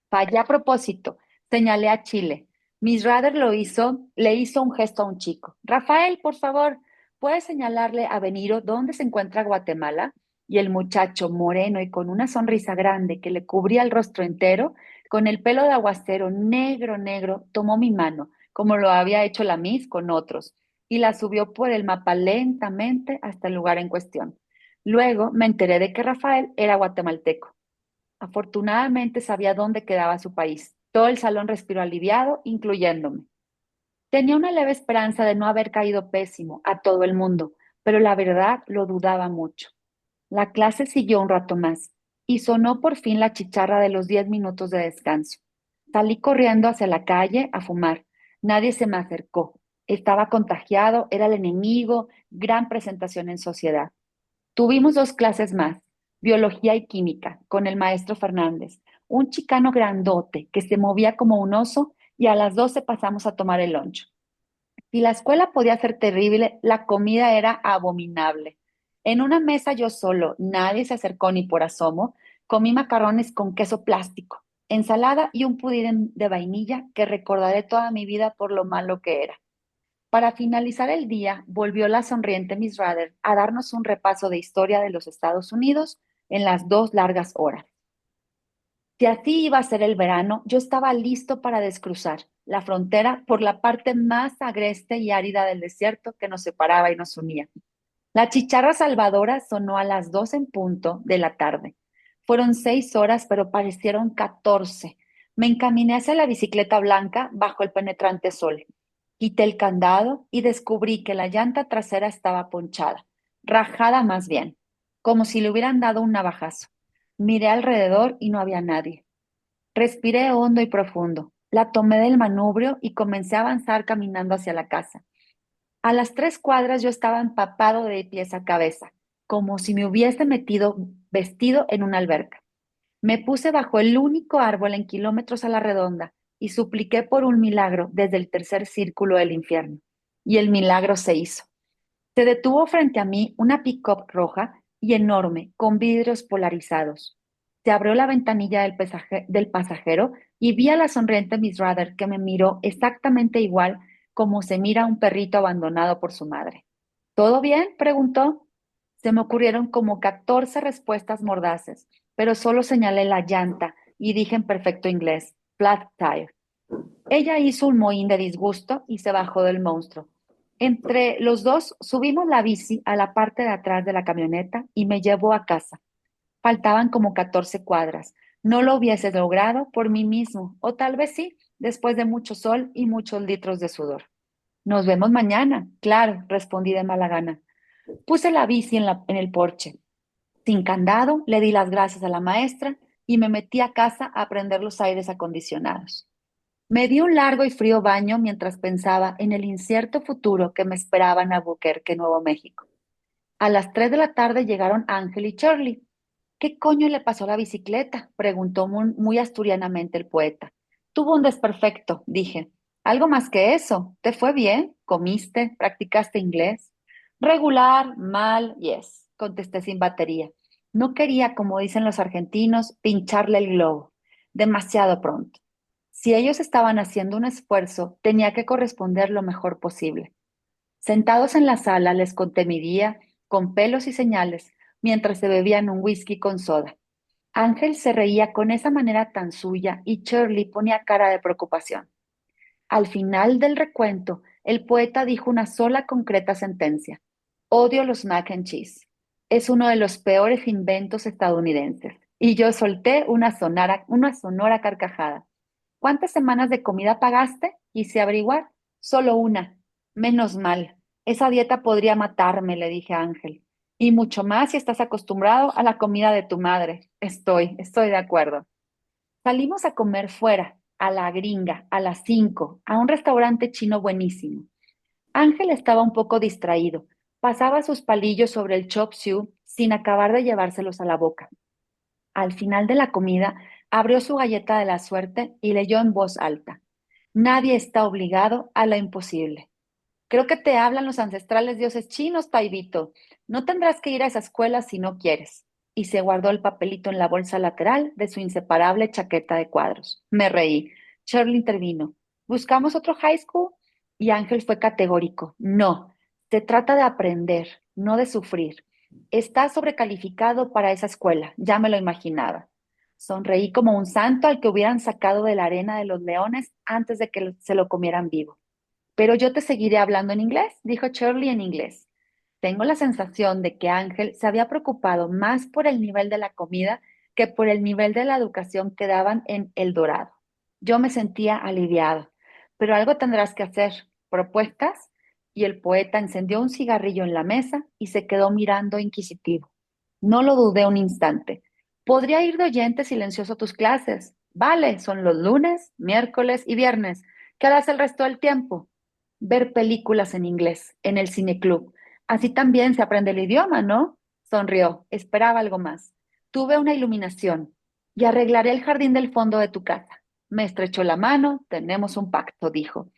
Fallé a propósito. Señalé a Chile. Miss Rader le hizo un gesto a un chico. Rafael, por favor, ¿puedes señalarle a Beniro dónde se encuentra Guatemala? Y el muchacho, moreno y con una sonrisa grande que le cubría el rostro entero, con el pelo de aguacero negro, negro, tomó mi mano, como lo había hecho la Miss con otros, y la subió por el mapa lentamente hasta el lugar en cuestión. Luego me enteré de que Rafael era guatemalteco. Afortunadamente sabía dónde quedaba su país. Todo el salón respiró aliviado, incluyéndome. Tenía una leve esperanza de no haber caído pésimo a todo el mundo, pero la verdad lo dudaba mucho. La clase siguió un rato más y sonó por fin la chicharra de los 10 minutos de descanso. Salí corriendo hacia la calle a fumar. Nadie se me acercó. Estaba contagiado, era el enemigo, gran presentación en sociedad. Tuvimos dos clases más, biología y química, con el maestro Fernández, un chicano grandote que se movía como un oso y a las 12 pasamos a tomar el lunch. Si la escuela podía ser terrible, la comida era abominable. En una mesa yo solo, nadie se acercó ni por asomo, comí macarrones con queso plástico, ensalada y un pudín de vainilla que recordaré toda mi vida por lo malo que era. Para finalizar el día, volvió la sonriente Miss Rader a darnos un repaso de historia de los Estados Unidos en las 2 largas horas. Si así iba a ser el verano, yo estaba listo para descruzar la frontera por la parte más agreste y árida del desierto que nos separaba y nos unía. La chicharra salvadora sonó a las 2 en punto de la tarde. Fueron 6 horas, pero parecieron 14. Me encaminé hacia la bicicleta blanca bajo el penetrante sol. Quité el candado y descubrí que la llanta trasera estaba ponchada, rajada más bien, como si le hubieran dado un navajazo. Miré alrededor y no había nadie. Respiré hondo y profundo. La tomé del manubrio y comencé a avanzar caminando hacia la casa. A las 3 cuadras yo estaba empapado de pies a cabeza, como si me hubiese metido vestido en una alberca. Me puse bajo el único árbol en kilómetros a la redonda y supliqué por un milagro desde el tercer círculo del infierno. Y el milagro se hizo. Se detuvo frente a mí una pick-up roja y enorme, con vidrios polarizados. Se abrió la ventanilla del pasajero y vi a la sonriente Miss Ruther que me miró exactamente igual como se mira a un perrito abandonado por su madre. ¿Todo bien?, preguntó. Se me ocurrieron como 14 respuestas mordaces, pero solo señalé la llanta y dije en perfecto inglés, flat tire. Ella hizo un mohín de disgusto y se bajó del monstruo. Entre los dos subimos la bici a la parte de atrás de la camioneta y me llevó a casa. Faltaban como 14 cuadras. No lo hubiese logrado por mí mismo, o tal vez sí, después de mucho sol y muchos litros de sudor. Nos vemos mañana, claro, respondí de mala gana. Puse la bici en el porche. Sin candado, le di las gracias a la maestra y me metí a casa a prender los aires acondicionados. Me di un largo y frío baño mientras pensaba en el incierto futuro que me esperaba en Albuquerque, Nuevo México. A las 3 de la tarde llegaron Ángel y Shirley. ¿Qué coño le pasó a la bicicleta?, preguntó muy asturianamente el poeta. Tuvo un desperfecto, dije. ¿Algo más que eso? ¿Te fue bien? ¿Comiste? ¿Practicaste inglés? Regular, mal, yes, contesté sin batería. No quería, como dicen los argentinos, pincharle el globo. Demasiado pronto. Si ellos estaban haciendo un esfuerzo, tenía que corresponder lo mejor posible. Sentados en la sala, les conté mi día, con pelos y señales, mientras se bebían un whisky con soda. Ángel se reía con esa manera tan suya y Shirley ponía cara de preocupación. Al final del recuento, el poeta dijo una sola concreta sentencia. Odio los mac and cheese. Es uno de los peores inventos estadounidenses. Y yo solté una sonora carcajada. ¿Cuántas semanas de comida pagaste? Quise averiguar. Solo una. Menos mal. Esa dieta podría matarme, le dije a Ángel. Y mucho más si estás acostumbrado a la comida de tu madre. Estoy de acuerdo. Salimos a comer fuera, a la gringa, a las 5, a un restaurante chino buenísimo. Ángel estaba un poco distraído. Pasaba sus palillos sobre el chop suey sin acabar de llevárselos a la boca. Al final de la comida, abrió su galleta de la suerte y leyó en voz alta: Nadie está obligado a lo imposible. Creo que te hablan los ancestrales dioses chinos, Taibito. No tendrás que ir a esa escuela si no quieres. Y se guardó el papelito en la bolsa lateral de su inseparable chaqueta de cuadros. Me reí. Shirley intervino. ¿Buscamos otro high school? Y Ángel fue categórico. No, se trata de aprender, no de sufrir. Estás sobrecalificado para esa escuela, ya me lo imaginaba. Sonreí como un santo al que hubieran sacado de la arena de los leones antes de que se lo comieran vivo. Pero yo te seguiré hablando en inglés, dijo Shirley en inglés. Tengo la sensación de que Ángel se había preocupado más por el nivel de la comida que por el nivel de la educación que daban en El Dorado. Yo me sentía aliviado, pero algo tendrás que hacer. ¿Propuestas? Y el poeta encendió un cigarrillo en la mesa y se quedó mirando inquisitivo. No lo dudé un instante. Podría ir de oyente silencioso a tus clases. Vale, son los lunes, miércoles y viernes. ¿Qué harás el resto del tiempo? Ver películas en inglés en el cineclub. Así también se aprende el idioma, ¿no? Sonrió. Esperaba algo más. Tuve una iluminación y arreglaré el jardín del fondo de tu casa. Me estrechó la mano. Tenemos un pacto, dijo.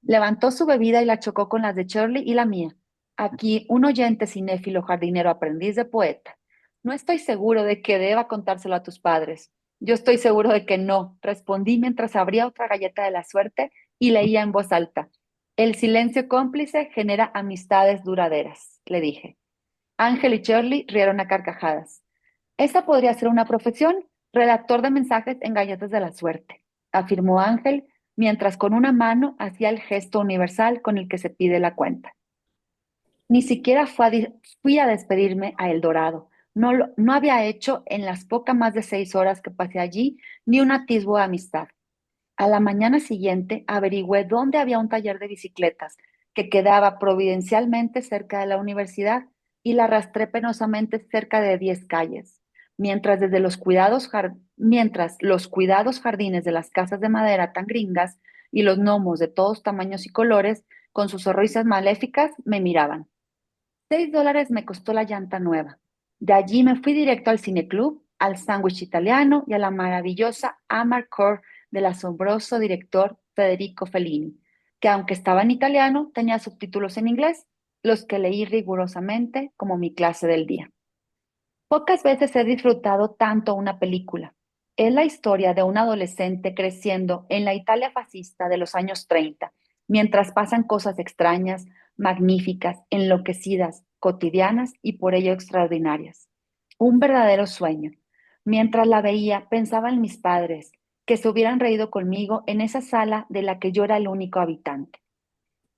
Levantó su bebida y la chocó con las de Shirley y la mía. Aquí un oyente cinéfilo jardinero aprendiz de poeta. No estoy seguro de que deba contárselo a tus padres. Yo estoy seguro de que no, respondí mientras abría otra galleta de la suerte y leía en voz alta. El silencio cómplice genera amistades duraderas, le dije. Ángel y Shirley rieron a carcajadas. Esa podría ser una profesión, redactor de mensajes en galletas de la suerte, afirmó Ángel, mientras con una mano hacía el gesto universal con el que se pide la cuenta. Ni siquiera fui a despedirme a El Dorado. No había hecho en las pocas más de 6 horas que pasé allí ni un atisbo de amistad. A la mañana siguiente averigüé dónde había un taller de bicicletas que quedaba providencialmente cerca de la universidad y la arrastré penosamente cerca de 10 calles, mientras los cuidados jardines de las casas de madera tan gringas y los gnomos de todos tamaños y colores, con sus sonrisas maléficas, me miraban. $6 me costó la llanta nueva. De allí me fui directo al cineclub, al sándwich italiano y a la maravillosa Amarcord del asombroso director Federico Fellini, que aunque estaba en italiano, tenía subtítulos en inglés, los que leí rigurosamente como mi clase del día. Pocas veces he disfrutado tanto una película. Es la historia de un adolescente creciendo en la Italia fascista de los años 30, mientras pasan cosas extrañas, magníficas, enloquecidas, cotidianas y por ello extraordinarias. Un verdadero sueño. Mientras la veía, pensaba en mis padres, que se hubieran reído conmigo en esa sala de la que yo era el único habitante.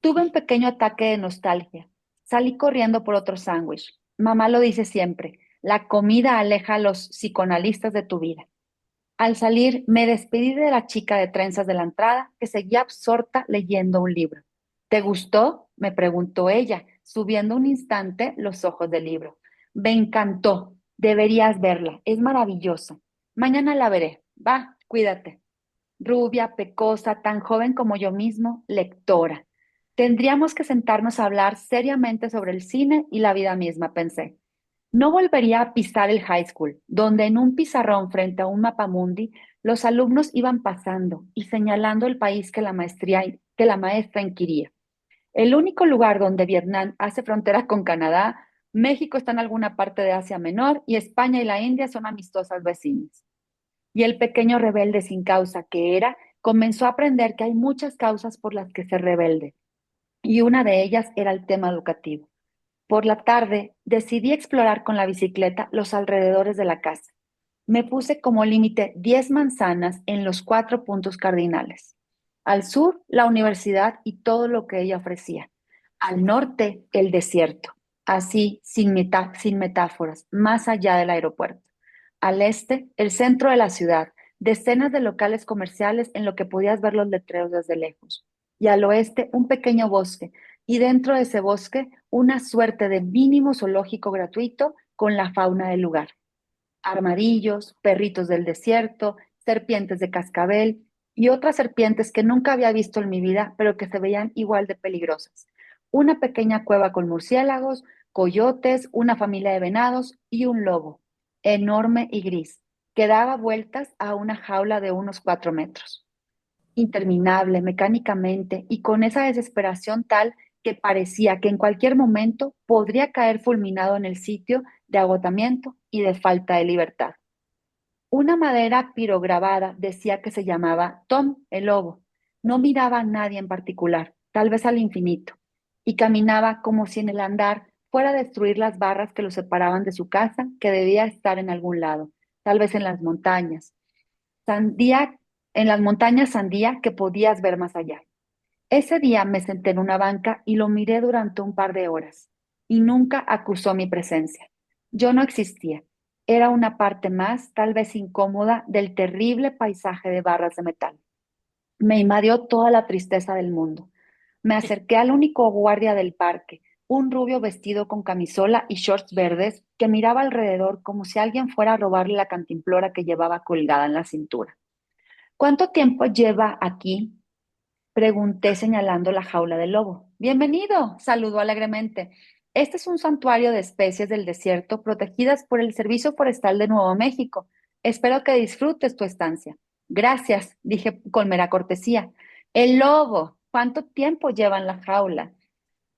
Tuve un pequeño ataque de nostalgia. Salí corriendo por otro sándwich. Mamá lo dice siempre, la comida aleja a los psicoanalistas de tu vida. Al salir, me despedí de la chica de trenzas de la entrada, que seguía absorta leyendo un libro. ¿Te gustó? Me preguntó ella, subiendo un instante los ojos del libro. Me encantó. Deberías verla. Es maravillosa. Mañana la veré. Va, cuídate. Rubia, pecosa, tan joven como yo mismo, lectora. Tendríamos que sentarnos a hablar seriamente sobre el cine y la vida misma, pensé. No volvería a pisar el high school, donde en un pizarrón frente a un mapamundi los alumnos iban pasando y señalando el país que la maestra inquiría. El único lugar donde Vietnam hace frontera con Canadá, México está en alguna parte de Asia Menor y España y la India son amistosas vecinas. Y el pequeño rebelde sin causa que era, comenzó a aprender que hay muchas causas por las que ser rebelde, y una de ellas era el tema educativo. Por la tarde decidí explorar con la bicicleta los alrededores de la casa. Me puse como límite 10 manzanas en los 4 puntos cardinales. Al sur, la universidad y todo lo que ella ofrecía. Al norte, el desierto. Así, sin metáforas, más allá del aeropuerto. Al este, el centro de la ciudad, decenas de locales comerciales en lo que podías ver los letreros desde lejos. Y al oeste, un pequeño bosque, y dentro de ese bosque, una suerte de mínimo zoológico gratuito con la fauna del lugar: armadillos, perritos del desierto, serpientes de cascabel y otras serpientes que nunca había visto en mi vida, pero que se veían igual de peligrosas. Una pequeña cueva con murciélagos, coyotes, una familia de venados y un lobo, enorme y gris. que daba vueltas a una jaula de unos 4 metros, interminable mecánicamente y con esa desesperación tal que parecía que en cualquier momento podría caer fulminado en el sitio de agotamiento y de falta de libertad. Una madera pirograbada decía que se llamaba Tom el lobo. No miraba a nadie en particular, tal vez al infinito, y caminaba como si en el andar fuera a destruir las barras que lo separaban de su casa, que debía estar en algún lado, tal vez en las montañas. Sandía, en las montañas sandía que podías ver más allá. Ese día me senté en una banca y lo miré durante un par de horas, y nunca acusó mi presencia. Yo no existía. Era una parte más, tal vez incómoda, del terrible paisaje de barras de metal. Me invadió toda la tristeza del mundo. Me acerqué al único guardia del parque, un rubio vestido con camisola y shorts verdes, que miraba alrededor como si alguien fuera a robarle la cantimplora que llevaba colgada en la cintura. ¿Cuánto tiempo lleva aquí? Pregunté señalando la jaula del lobo. Bienvenido, saludó alegremente. Este es un santuario de especies del desierto protegidas por el Servicio Forestal de Nuevo México. Espero que disfrutes tu estancia. Gracias, dije con mera cortesía. El lobo, ¿cuánto tiempo lleva en la jaula?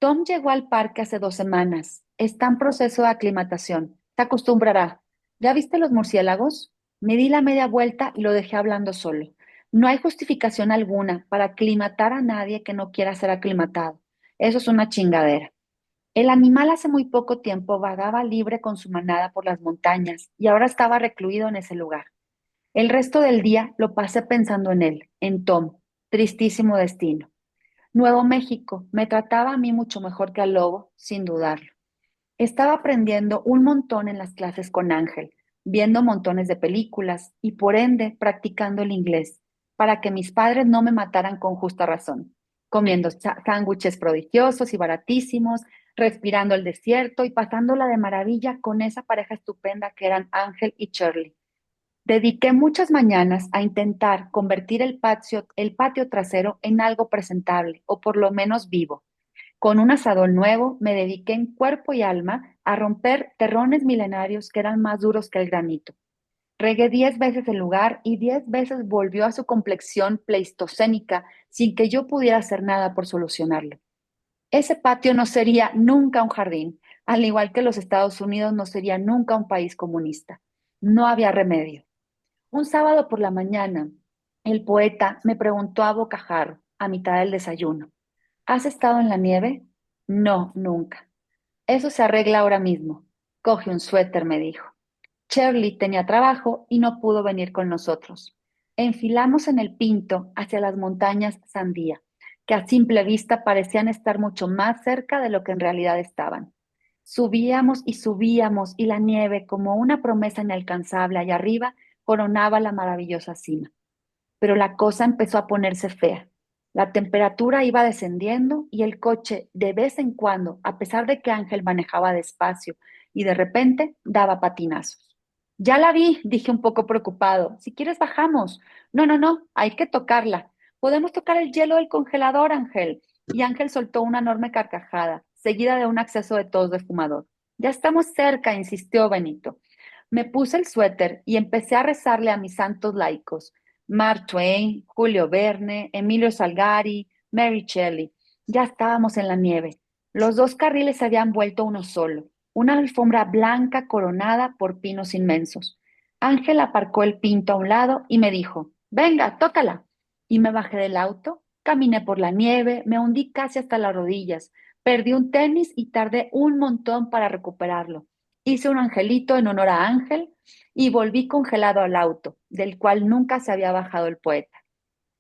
Tom llegó al parque hace 2 semanas. Está en proceso de aclimatación. Se acostumbrará. ¿Ya viste los murciélagos? Me di la media vuelta y lo dejé hablando solo. No hay justificación alguna para aclimatar a nadie que no quiera ser aclimatado. Eso es una chingadera. El animal hace muy poco tiempo vagaba libre con su manada por las montañas y ahora estaba recluido en ese lugar. El resto del día lo pasé pensando en él, en Tom. Tristísimo destino. Nuevo México me trataba a mí mucho mejor que al lobo, sin dudarlo. Estaba aprendiendo un montón en las clases con Ángel, viendo montones de películas y por ende practicando el inglés, para que mis padres no me mataran con justa razón, comiendo sándwiches prodigiosos y baratísimos, respirando el desierto y pasándola de maravilla con esa pareja estupenda que eran Ángel y Shirley. Dediqué muchas mañanas a intentar convertir el patio trasero en algo presentable, o por lo menos vivo. Con un asador nuevo, me dediqué en cuerpo y alma a romper terrones milenarios que eran más duros que el granito. Regué 10 veces el lugar y 10 veces volvió a su complexión pleistocénica sin que yo pudiera hacer nada por solucionarlo. Ese patio no sería nunca un jardín, al igual que los Estados Unidos no sería nunca un país comunista. No había remedio. Un sábado por la mañana, el poeta me preguntó a bocajarro, a mitad del desayuno, ¿has estado en la nieve? No, nunca. Eso se arregla ahora mismo. Coge un suéter, me dijo. Shirley tenía trabajo y no pudo venir con nosotros. Enfilamos en el Pinto hacia las montañas Sandía, que a simple vista parecían estar mucho más cerca de lo que en realidad estaban. Subíamos y la nieve, como una promesa inalcanzable allá arriba, coronaba la maravillosa cima. Pero la cosa empezó a ponerse fea. La temperatura iba descendiendo y el coche, de vez en cuando, a pesar de que Ángel manejaba despacio y de repente daba patinazos. Ya la vi, dije un poco preocupado. Si quieres, bajamos. No, no, no, hay que tocarla. Podemos tocar el hielo del congelador, Ángel. Y Ángel soltó una enorme carcajada, seguida de un acceso de tos de fumador. Ya estamos cerca, insistió Benito. Me puse el suéter y empecé a rezarle a mis santos laicos. Mark Twain, Julio Verne, Emilio Salgari, Mary Shelley. Ya estábamos en la nieve. Los dos carriles se habían vuelto uno solo, una alfombra blanca coronada por pinos inmensos. Ángel aparcó el Pinto a un lado y me dijo, venga, tócala. Y me bajé del auto, caminé por la nieve, me hundí casi hasta las rodillas, perdí un tenis y tardé un montón para recuperarlo. Hice un angelito en honor a Ángel y volví congelado al auto, del cual nunca se había bajado el poeta.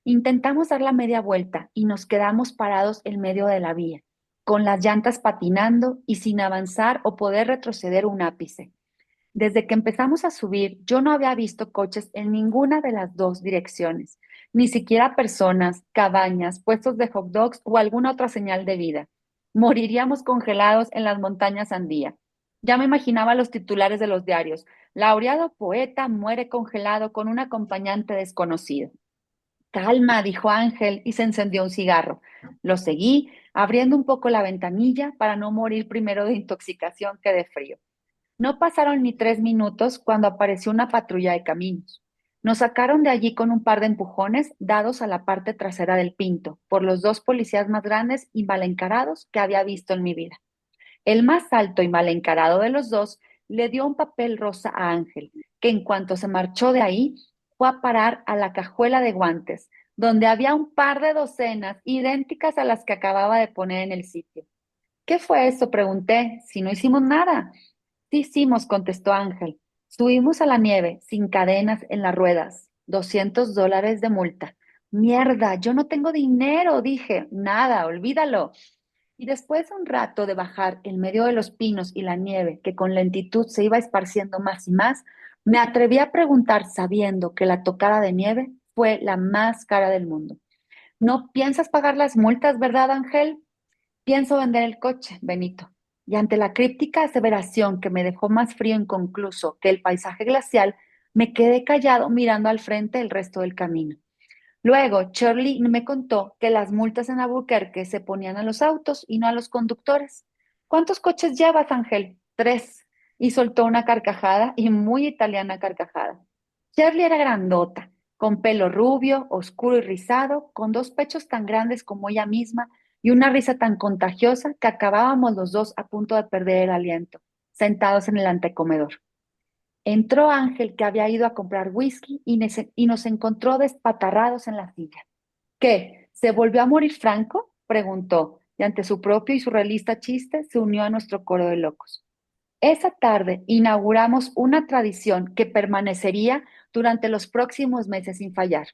Intentamos dar la media vuelta y nos quedamos parados en medio de la vía, con las llantas patinando y sin avanzar o poder retroceder un ápice. Desde que empezamos a subir, yo no había visto coches en ninguna de las dos direcciones, ni siquiera personas, cabañas, puestos de hot dogs o alguna otra señal de vida. Moriríamos congelados en las montañas Andía. Ya me imaginaba los titulares de los diarios. Laureado poeta muere congelado con un acompañante desconocido. Calma, dijo Ángel y se encendió un cigarro. Lo seguí, abriendo un poco la ventanilla para no morir primero de intoxicación que de frío. No pasaron ni 3 minutos cuando apareció una patrulla de caminos. Nos sacaron de allí con un par de empujones dados a la parte trasera del Pinto por los dos policías más grandes y mal encarados que había visto en mi vida. El más alto y mal encarado de los dos le dio un papel rosa a Ángel, que en cuanto se marchó de ahí, fue a parar a la cajuela de guantes, donde había un par de docenas idénticas a las que acababa de poner en el sitio. ¿Qué fue eso? Pregunté. Si no hicimos nada. Sí hicimos, contestó Ángel. Subimos a la nieve, sin cadenas en las ruedas. $200 de multa. Mierda, yo no tengo dinero, dije. Nada, olvídalo. Y después de un rato de bajar en medio de los pinos y la nieve, que con lentitud se iba esparciendo más y más, me atreví a preguntar sabiendo que la tocada de nieve fue la más cara del mundo. ¿No piensas pagar las multas, verdad, Ángel? Pienso vender el coche, Benito. Y ante la críptica aseveración que me dejó más frío e inconcluso que el paisaje glacial, me quedé callado mirando al frente el resto del camino. Luego, Shirley me contó que las multas en Albuquerque se ponían a los autos y no a los conductores. ¿Cuántos coches llevas, Ángel? 3. Y soltó una carcajada y muy italiana carcajada. Shirley era grandota, con pelo rubio, oscuro y rizado, con dos pechos tan grandes como ella misma y una risa tan contagiosa que acabábamos los dos a punto de perder el aliento, sentados en el antecomedor. Entró Ángel, que había ido a comprar whisky, y nos encontró despatarrados en la silla. ¿Qué? ¿Se volvió a morir Franco? Preguntó, y ante su propio y surrealista chiste se unió a nuestro coro de locos. Esa tarde inauguramos una tradición que permanecería durante los próximos meses sin fallar.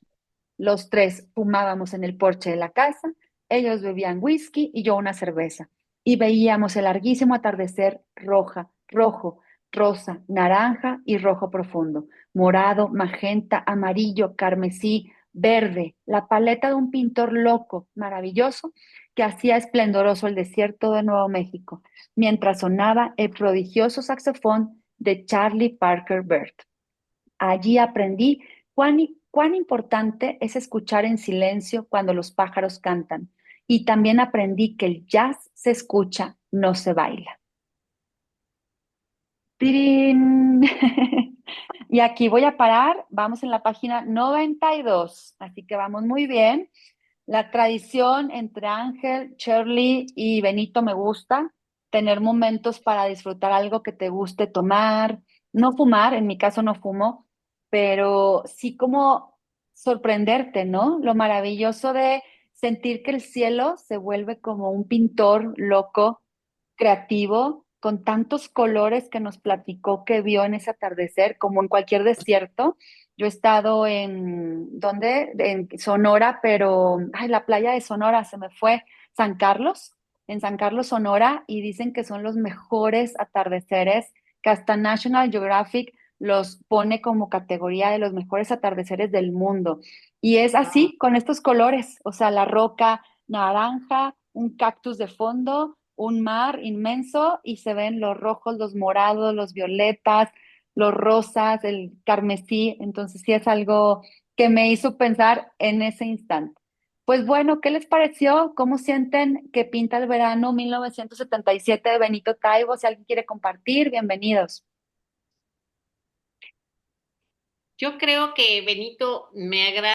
Los tres fumábamos en el porche de la casa, ellos bebían whisky y yo una cerveza, y veíamos el larguísimo atardecer rojo, rosa, naranja y rojo profundo, morado, magenta, amarillo, carmesí, verde, la paleta de un pintor loco, maravilloso, que hacía esplendoroso el desierto de Nuevo México, mientras sonaba el prodigioso saxofón de Charlie Parker Bird. Allí aprendí cuán importante es escuchar en silencio cuando los pájaros cantan. Y también aprendí que el jazz se escucha, no se baila. ¡Tirín! Y aquí voy a parar. Vamos en la página 92. Así que vamos muy bien. La tradición entre Ángel, Shirley y Benito me gusta. Tener momentos para disfrutar algo que te guste tomar. No fumar, en mi caso no fumo, pero sí como sorprenderte, ¿no? Lo maravilloso de sentir que el cielo se vuelve como un pintor loco, creativo, con tantos colores que nos platicó que vio en ese atardecer, como en cualquier desierto. Yo he estado en, ¿dónde? En Sonora, pero, ay, la playa de Sonora se me fue, San Carlos, en San Carlos, Sonora, y dicen que son los mejores atardeceres, que hasta National Geographic los pone como categoría de los mejores atardeceres del mundo. Y es así, con estos colores, o sea, la roca naranja, un cactus de fondo, un mar inmenso y se ven los rojos, los morados, los violetas, los rosas, el carmesí. Entonces sí es algo que me hizo pensar en ese instante. Pues bueno, ¿qué les pareció? ¿Cómo sienten que pinta el verano 1977 de Benito Taibo? Si alguien quiere compartir, bienvenidos. Yo creo que Benito me agrada.